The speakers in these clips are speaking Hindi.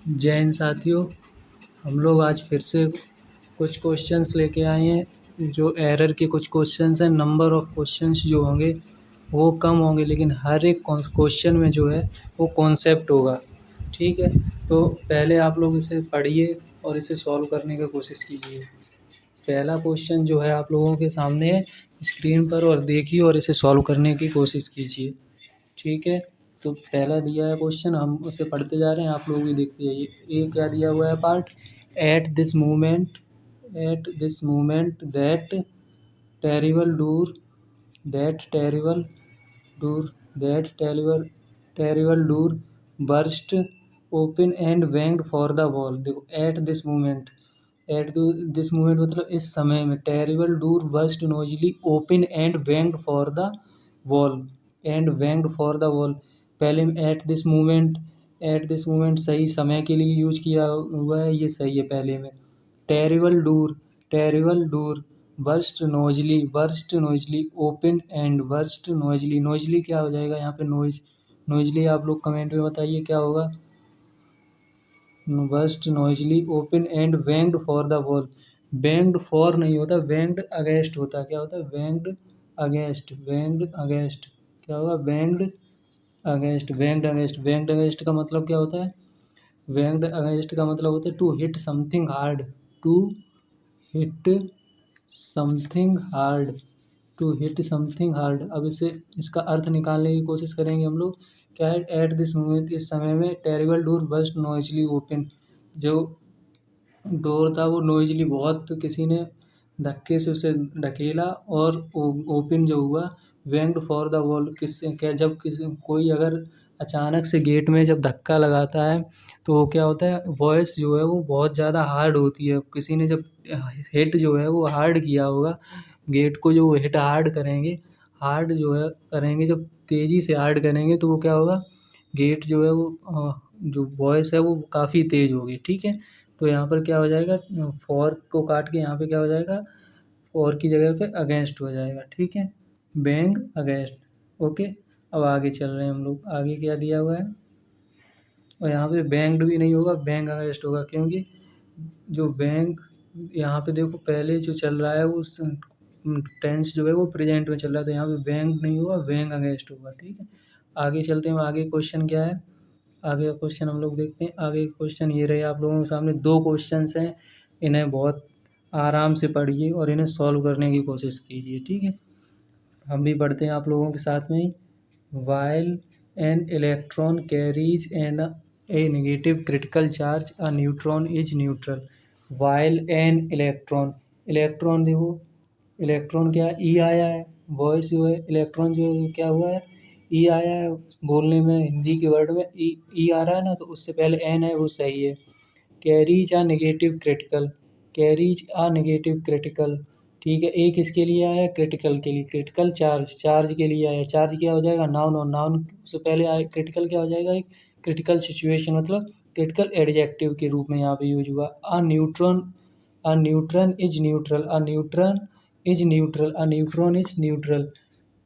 जय हिंद साथियों। हम लोग आज फिर से कुछ क्वेश्चंस लेके आए हैं। जो एरर के कुछ क्वेश्चंस हैं, नंबर ऑफ क्वेश्चंस जो होंगे वो कम होंगे, लेकिन हर एक क्वेश्चन में जो है वो कॉन्सेप्ट होगा। ठीक है, तो पहले आप लोग इसे पढ़िए और इसे सॉल्व करने की कोशिश कीजिए। पहला क्वेश्चन जो है आप लोगों के सामने है स्क्रीन पर, और देखिए और इसे सॉल्व करने की कोशिश कीजिए। ठीक है, तो पहला दिया है क्वेश्चन, हम उसे पढ़ते जा रहे हैं, आप लोग भी देखते जाइए। ए क्या दिया हुआ है part, at this moment that terrible door that terrible door burst open and banged for the wall. देखो एट दिस मोमेंट मतलब इस समय में, terrible door burst noisily open and banged for the wall. पहले में एट दिस मोमेंट सही समय के लिए यूज किया हुआ है, ये सही है पहले में। टेरिबल डूर बर्स्ट नोजली नोजली क्या हो जाएगा यहाँ पे, नोजली आप लोग कमेंट में बताइए क्या होगा। Burst noisily open and banged for the wall. Banged for नहीं होता, वेंग्ड अगेंस्ट होता है। क्या होता है, वेंग्ड अगेंस्ट क्या होगा, वेंग्ड अगेंस्ट का मतलब क्या होता है, वेंग्ड अगेंस्ट का मतलब होता है to hit something hard, to hit something hard to hit something hard. अब इसे इसका अर्थ निकालने की कोशिश करेंगे हम लोग। क्या है, एट दिस मोमेंट इस समय में, terrible door burst Noisli open, जो डोर था वो नॉइजली बहुत, तो किसी ने धक्के से उसे ढकेला और ओपन जो हुआ, वेंग्ड फॉर द वॉल। किससे क्या, जब किसी कोई अगर अचानक से गेट में जब धक्का लगाता है तो वो क्या होता है, वॉइस जो है वो बहुत ज़्यादा हार्ड होती है। किसी ने जब हिट जो है वो हार्ड किया होगा गेट को, जो हिट हार्ड करेंगे, हार्ड जो है करेंगे, जब तेज़ी से हार्ड करेंगे तो वो क्या होगा, गेट जो है वो जो वॉइस है वो काफ़ी तेज़ होगी। ठीक है, तो यहाँ पर क्या हो जाएगा, फॉर को काट के यहाँ पे क्या हो जाएगा, फॉर की जगह पे अगेंस्ट हो जाएगा। ठीक है, बैंग अगेंस्ट। ओके, अब आगे चल रहे हैं हम लोग। आगे क्या दिया हुआ है, और यहाँ पे बैंग्ड भी नहीं होगा, बैंग अगेंस्ट होगा, क्योंकि जो बैंक यहाँ पे देखो पहले जो चल रहा है वो टेंस जो है वो प्रेजेंट में चल रहा है, तो यहाँ पे बैंक नहीं होगा, बैंक अगेंस्ट होगा। ठीक है, आगे चलते हैं। आगे क्वेश्चन क्या है, आगे का क्वेश्चन हम लोग देखते हैं। आगे क्वेश्चन ये रहे आप लोगों के सामने, दो क्वेश्चंस हैं, इन्हें बहुत आराम से पढ़िए और इन्हें सॉल्व करने की कोशिश कीजिए। ठीक है, हम भी पढ़ते हैं आप लोगों के साथ में ही। While an electron carries an a negative critical charge, a neutron is neutral. While an electron देखो, इलेक्ट्रॉन क्या ई आया है, वॉइस जो है इलेक्ट्रॉन जो क्या हुआ है, ई आया है। बोलने में हिंदी के वर्ड में ई आ रहा है ना, तो उससे पहले एन है वो सही है। कैरीज आ नेगेटिव क्रिटिकल, कैरीज आ नेगेटिव क्रिटिकल। ठीक है, ए किसके लिए आया है, क्रिटिकल के लिए, क्रिटिकल चार्ज के लिए आया। चार्ज क्या हो जाएगा, नाउन, और नाउन से पहले आए क्रिटिकल क्या हो जाएगा, एक क्रिटिकल सिचुएशन, मतलब क्रिटिकल एडजेक्टिव के रूप में यहाँ पे यूज हुआ। अ neutron is neutral, a neutron is neutral.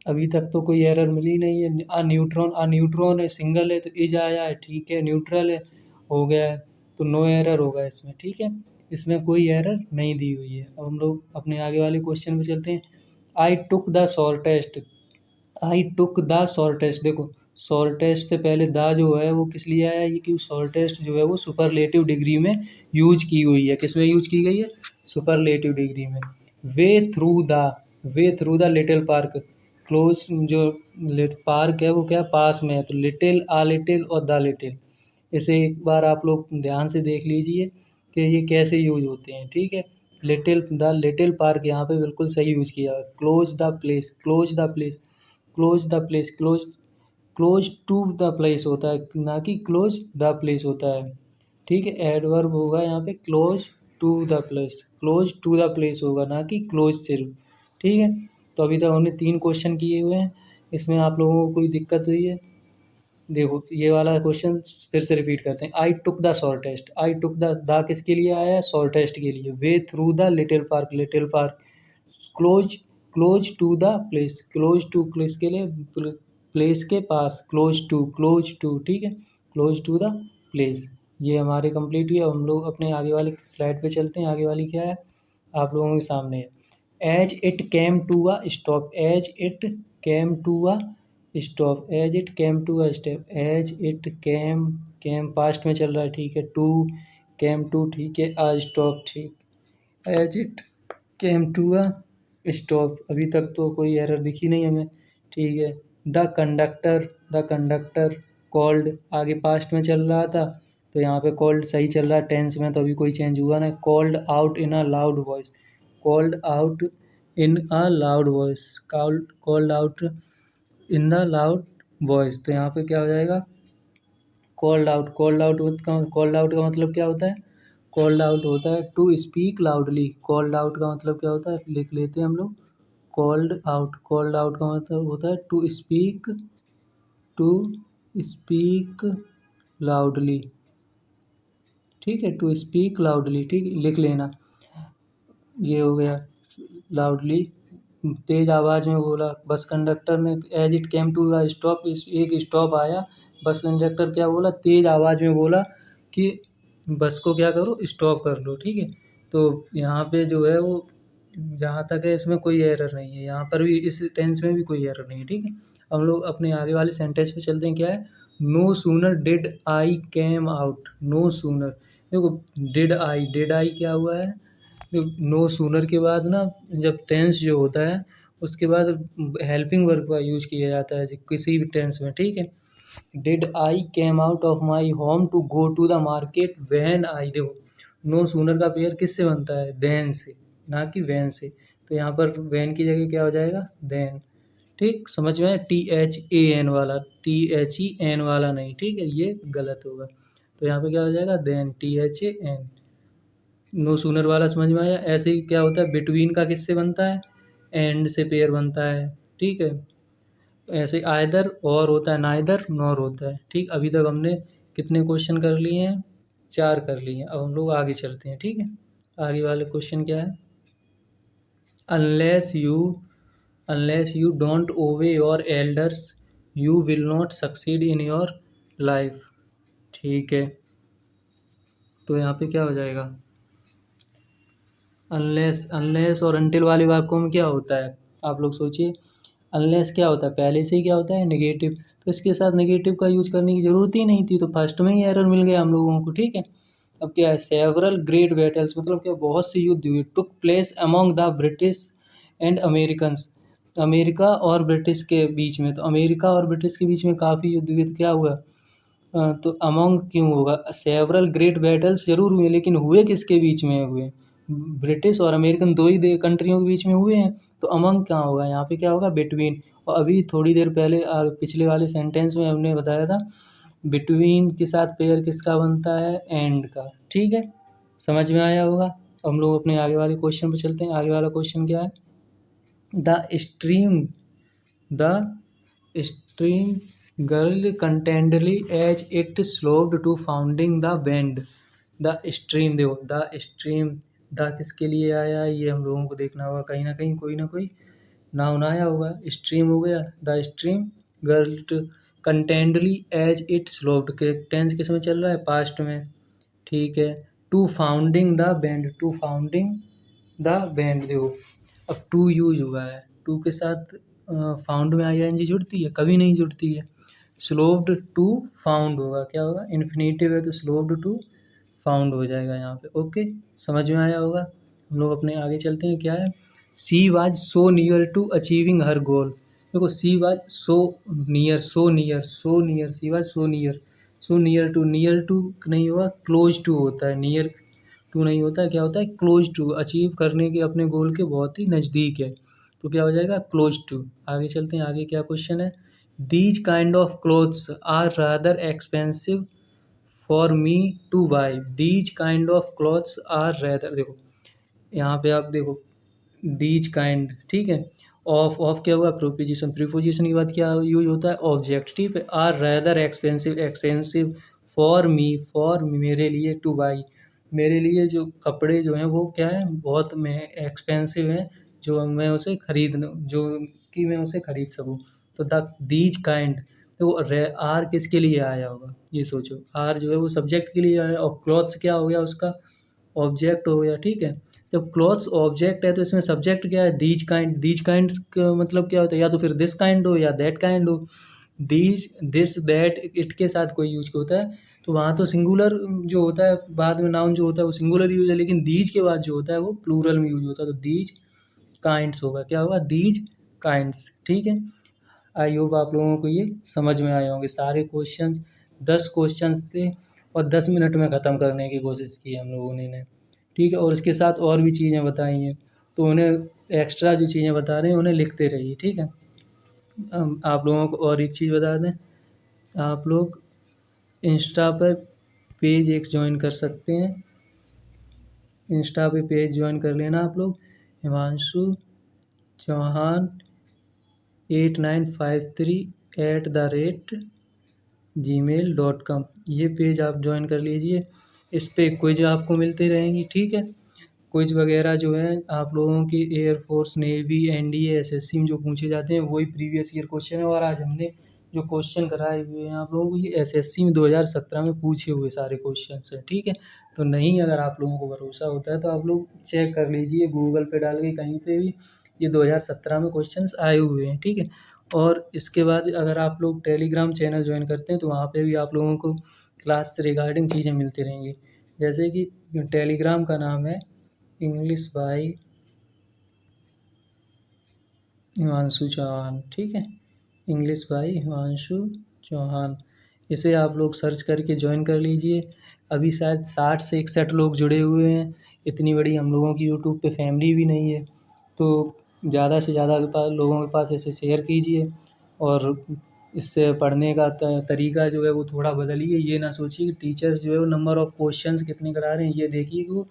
अभी तक तो कोई एरर मिली नहीं है। अ न्यूट्रॉन है, सिंगल है, तो इज आया है, ठीक है, न्यूट्रल है, हो गया है, तो नो एरर होगा इसमें। ठीक है, इसमें कोई एरर नहीं दी हुई है। अब हम लोग अपने आगे वाले क्वेश्चन पे चलते हैं। आई टुक द शॉर्टेस्ट। देखो शॉर्टेस्ट से पहले द जो है वो किस लिए आया है, ये कि शॉर्टेस्ट जो है वो सुपरलेटिव डिग्री में यूज की हुई है। किस में यूज की गई है, सुपरलेटिव डिग्री में। वे through the little park, close जो पार्क है वो क्या पास में है, तो लिटिल, आ लिटिल और द लिटिल। इसे एक बार आप लोग ध्यान से देख लीजिए कि ये कैसे यूज होते हैं। ठीक है, द लिटिल पार्क यहाँ पे बिल्कुल सही यूज किया। Close the place, close to the place होता है, ना कि क्लोज द प्लेस होता है। ठीक है, एडवर्ब होगा यहाँ पे क्लोज टू द प्लेस होगा, ना कि क्लोज सिर्फ। ठीक है, तो अभी तक हमने 3 क्वेश्चन किए हुए हैं, इसमें आप लोगों को कोई दिक्कत हुई है। देखो ये वाला क्वेश्चन फिर से रिपीट करते हैं। आई टुक द किसके लिए आया है, शॉर्टेस्ट के लिए। Way through the little park. Close close to the place, close to place के लिए, प्लेस के पास, क्लोज टू। ठीक है, क्लोज टू द प्लेस। ये हमारे कंप्लीट हुई। अब हम लोग अपने आगे वाली स्लाइड पे चलते हैं। आगे वाली क्या है आप लोगों के सामने है। As it came to a stop, as it came to a stop, as it came to a stop, as it came past में चल रहा है, ठीक है। टू केम टू, ठीक है। आ स्टॉप, ठीक। As it came to a stop, अभी तक तो कोई एरर दिखी नहीं हमें, ठीक है। द कंडक्टर कॉल्ड, आगे पास्ट में चल रहा था तो यहाँ पे कॉल्ड सही चल रहा है, टेंस में तो अभी कोई चेंज हुआ नहीं। Called out in a loud voice, called out in a loud voice, called out in the loud voice, तो यहाँ पे क्या हो जाएगा कॉल्ड आउट। कॉल्ड आउट का मतलब क्या होता है? कॉल्ड आउट होता है to speak loudly. Called out का मतलब क्या होता है, लिख लेते हैं हम लोग। कॉल्ड आउट का मतलब होता है टू स्पीक लाउडली, ठीक है। टू स्पीक लाउडली, ठीक है, लिख लेना। ये हो गया लाउडली, तेज आवाज़ में बोला। बस कंडक्टर ने as it came to a stop, इस एक स्टॉप आया, बस कंडक्टर क्या बोला, तेज आवाज़ में बोला कि बस को क्या करो, स्टॉप कर लो, ठीक है। तो यहाँ पे जो है वो, जहाँ तक है इसमें कोई एरर नहीं है, यहाँ पर भी इस टेंस में भी कोई एरर नहीं है, ठीक है। हम लोग अपने आगे वाले सेंटेंस पे चलते हैं। क्या है? No sooner did I came out, no sooner, देखो डिड आई क्या हुआ है, नो सूनर के बाद ना जब टेंस जो होता है उसके बाद हेल्पिंग वर्ब का यूज किया जाता है किसी भी टेंस में, ठीक है। Did I came out of my home to go to the market when I, देखो नो सूनर का पेयर किससे बनता है, देन से, ना कि वैन से। तो यहाँ पर वैन की जगह क्या हो जाएगा, देन, ठीक। समझ में आया? THAN वाला, THEN वाला नहीं, ठीक है, ये गलत होगा। तो यहाँ पे क्या हो जाएगा, देन, THAN। नो सूनर वाला समझ में आया? ऐसे ही क्या होता है, बिटवीन का किससे बनता है, एंड से पेयर बनता है, ठीक है। ऐसे आइदर और होता है, नाइदर नॉर होता है, ठीक। अभी तक हमने कितने क्वेश्चन कर लिए हैं, 4 कर लिए हैं। अब हम लोग आगे चलते हैं, ठीक है। आगे वाले क्वेश्चन क्या है, unless you unless you don't ओबे your elders you will not succeed in your life, ठीक है। तो यहाँ पे क्या हो जाएगा, अनलेस और अनटिल वाले वाक्यों में क्या होता है, आप लोग सोचिए। अनलेस क्या होता है, पहले से ही क्या होता है, नेगेटिव, तो इसके साथ नेगेटिव का यूज करने की जरूरत ही नहीं थी, तो फर्स्ट में ही एरर मिल गया हम लोगों को, ठीक है। अब क्या है, सेवरल ग्रेट बैटल्स, मतलब क्या, बहुत से युद्ध हुए, took place among the British and Americans, America और ब्रिटिश के बीच में, तो अमेरिका और ब्रिटिश के बीच में काफ़ी युद्ध हुए, तो क्या हुआ, तो अमॉन्ग क्यों होगा, सेवरल ग्रेट बैटल्स जरूर हुए, लेकिन हुए किसके बीच में हुए, ब्रिटिश और अमेरिकन दो ही कंट्रियों के बीच में हुए हैं, तो अमंग क्या होगा, यहाँ पे क्या होगा, बिटवीन। और अभी थोड़ी देर पहले पिछले वाले सेंटेंस में हमने बताया था बिटवीन के साथ पेयर किसका बनता है, एंड का, ठीक है। समझ में आया होगा। हम लोग अपने आगे वाले क्वेश्चन पे चलते हैं। आगे वाला क्वेश्चन क्या है, the stream the stream girl contentedly as it slowed to founding the band, the stream, देखो द स्ट्रीम, द किसके लिए आया है ये हम लोगों को देखना होगा, कहीं ना कोई नाउन आया होगा, स्ट्रीम हो गया, the stream girl contentedly as it slowed के टेंस किस में चल रहा है, पास्ट में, ठीक है। टू फाउंडिंग द बैंड, देखो अब टू यूज हुआ है, टू के साथ फाउंड में ING जुड़ती है, कभी नहीं जुड़ती है। स्लोव्ड टू फाउंड होगा, क्या होगा, इन्फिनेटिव है तो स्लोव्ड टू फाउंड हो जाएगा यहाँ पे, ओके। समझ में आया होगा। हम लोग अपने आगे चलते हैं। क्या है, she was so near to achieving her goal, देखो she was so near, she was so near to नहीं होगा, क्लोज टू होता है, नियर टू नहीं होता है, क्या होता है, क्लोज टू, अचीव करने के अपने गोल के बहुत ही नज़दीक है, तो क्या हो जाएगा, क्लोज टू। आगे चलते हैं, आगे क्या क्वेश्चन है, these kind of clothes are rather expensive for me to buy, these kind of clothes are rather, देखो यहाँ पे आप देखो दीज काइंड, ठीक है। ऑफ क्या हुआ, प्रीपोजिशन, प्रीपोजिशन के बाद क्या यूज होता है, ऑब्जेक्ट, ठीक है। आर रेदर एक्सपेंसिव फॉर मेरे लिए, टू बाई, मेरे लिए जो कपड़े जो हैं वो क्या है, बहुत में एक्सपेंसिव हैं, जो मैं उसे खरीद, जो कि मैं उसे खरीद सकूँ। तो द दीज काइंड तो आर किसके लिए आया होगा ये सोचो। आर जो है वो सब्जेक्ट के लिए आया, और क्लॉथ्स क्या हो गया उसका, ऑब्जेक्ट हो गया, ठीक है। जब क्लॉथ्स ऑब्जेक्ट है तो इसमें सब्जेक्ट क्या है, दीज काइंड्स का मतलब क्या होता है, या तो फिर दिस काइंड हो या दैट काइंड हो। दीज, दिस, दैट, इट के साथ कोई यूज होता है तो वहाँ तो सिंगुलर जो होता है, बाद में नाउन जो होता है वो सिंगुलर यूज है, लेकिन दीज के बाद जो होता है वो प्लूरल में यूज होता है, तो दीज काइंड्स होगा, क्या होगा, दीज काइंड्स, ठीक है। आई होप आप लोगों को ये समझ में आए होंगे सारे क्वेश्चंस। 10 क्वेश्चंस थे और 10 मिनट में ख़त्म करने की कोशिश की हम लोगों ने, ठीक है। और उसके साथ और भी चीज़ें बताई हैं, तो उन्हें एक्स्ट्रा जो चीज़ें बता रहे हैं उन्हें लिखते रहिए, ठीक है। आप लोगों को और एक चीज़ बता दें, आप लोग इंस्टा पर पेज एक ज्वाइन कर सकते हैं। इंस्टा पे पेज ज्वाइन कर लेना आप लोग, हिमांशु चौहान 8953@gmail.com, ये पेज आप ज्वाइन कर लीजिए। इस पे क्विज आपको मिलती रहेंगी, ठीक है। क्विज वगैरह जो है आप लोगों की एयरफोर्स, नेवी, एनडीए, एसएससी में जो पूछे जाते हैं वही प्रीवियस ईयर क्वेश्चन है। और आज हमने जो क्वेश्चन कराए हुए हैं आप लोगों को, ये एसएससी में 2017 में पूछे हुए सारे क्वेश्चन हैं, ठीक है। तो नहीं, अगर आप लोगों को भरोसा होता है तो आप लोग चेक कर लीजिए गूगल पे डाल के कहीं पे भी, ये 2017 में क्वेश्चंस आए हुए हैं, ठीक है। और इसके बाद अगर आप लोग टेलीग्राम चैनल ज्वाइन करते हैं तो वहाँ पे भी आप लोगों को क्लास से रिगार्डिंग चीज़ें मिलती रहेंगी। जैसे कि टेलीग्राम का नाम है इंग्लिश बाय हिमांशु चौहान, ठीक है। इंग्लिश बाय हिमांशु चौहान, इसे आप लोग सर्च करके ज्वाइन कर लीजिए। अभी शायद 60 से 61 लोग जुड़े हुए हैं। इतनी बड़ी हम लोगों की यूट्यूब पे फैमिली भी नहीं है, तो ज़्यादा से ज़्यादा लोगों के पास इसे शेयर कीजिए। और इससे पढ़ने का तरीका जो है वो थोड़ा बदलिए। ये ना सोचिए कि टीचर्स जो है वो नंबर ऑफ़ क्वेश्चंस कितने करा रहे हैं, ये देखिए कि वो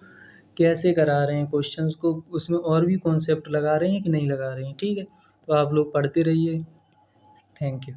कैसे करा रहे हैं क्वेश्चंस को, उसमें और भी कॉन्सेप्ट लगा रहे हैं कि नहीं लगा रहे हैं, ठीक है। तो आप लोग पढ़ते रहिए। Thank you.